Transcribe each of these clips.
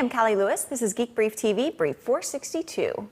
I'm Callie Lewis. This is Geek Brief TV, Brief 462.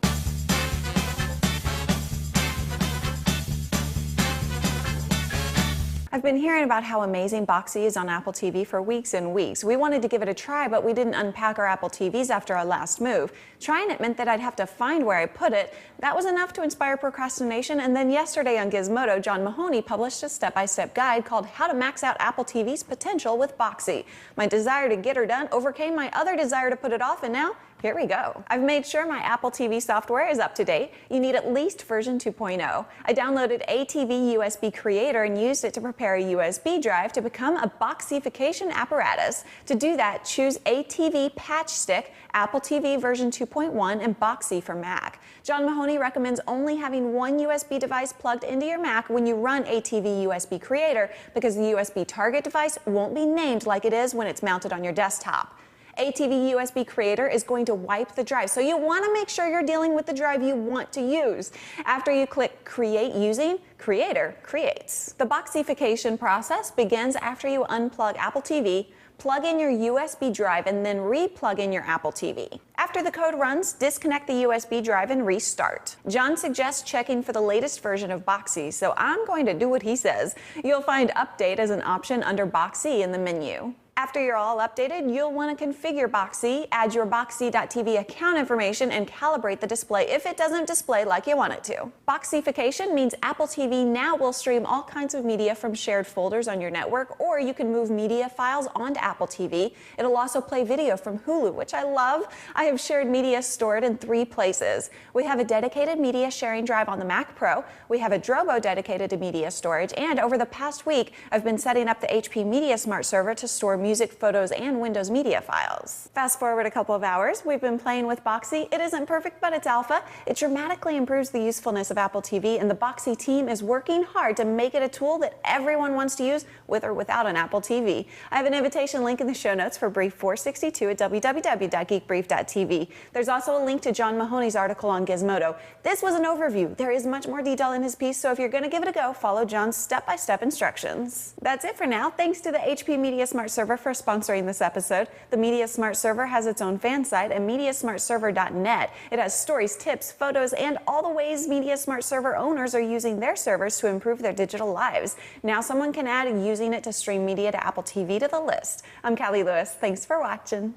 I've been hearing about how amazing Boxee is on Apple TV for weeks and weeks. We wanted to give it a try, but we didn't unpack our Apple TVs after our last move. Trying it meant that I'd have to find where I put it. That was enough to inspire procrastination, and then yesterday on Gizmodo, John Mahoney published a step-by-step guide called How to Max Out Apple TV's Potential with Boxee. My desire to get her done overcame my other desire to put it off, and now here we go. I've made sure my Apple TV software is up to date. You need at least version 2.0. I downloaded ATV USB Creator and used it to prepare a USB drive to become a Boxeeification apparatus. To do that, choose ATV Patch Stick, Apple TV version 2.1, and Boxee for Mac. John Mahoney recommends only having one USB device plugged into your Mac when you run ATV USB Creator because the USB target device won't be named like it is when it's mounted on your desktop. ATV USB Creator is going to wipe the drive, so you want to make sure you're dealing with the drive you want to use. After you click Create Using, Creator creates. The Boxeeification process begins after you unplug Apple TV, plug in your USB drive, and then re-plug in your Apple TV. After the code runs, disconnect the USB drive and restart. John suggests checking for the latest version of Boxee, so I'm going to do what he says. You'll find Update as an option under Boxee in the menu. After you're all updated, you'll want to configure Boxee, add your Boxee.tv account information, and calibrate the display if it doesn't display like you want it to. Boxeeification means Apple TV now will stream all kinds of media from shared folders on your network, or you can move media files onto Apple TV. It'll also play video from Hulu, which I love. I have shared media stored in 3 places. We have a dedicated media sharing drive on the Mac Pro, we have a Drobo dedicated to media storage, and over the past week, I've been setting up the HP MediaSmart server to store music, photos, and Windows media files. Fast forward a couple of hours, we've been playing with Boxee. It isn't perfect, but it's alpha. It dramatically improves the usefulness of Apple TV, and the Boxee team is working hard to make it a tool that everyone wants to use with or without an Apple TV. I have an invitation link in the show notes for Brief 462 at www.geekbrief.tv. There's also a link to John Mahoney's article on Gizmodo. This was an overview. There is much more detail in his piece, so if you're going to give it a go, follow John's step-by-step instructions. That's it for now. Thanks to the HP MediaSmart server for sponsoring this episode. The MediaSmart server has its own fan site at MediaSmartServer.net. It has stories, tips, photos, and all the ways MediaSmart server owners are using their servers to improve their digital lives. Now someone can add using it to stream media to Apple TV to the list. I'm Callie Lewis. Thanks for watching.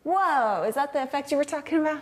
Whoa, is that the effect you were talking about?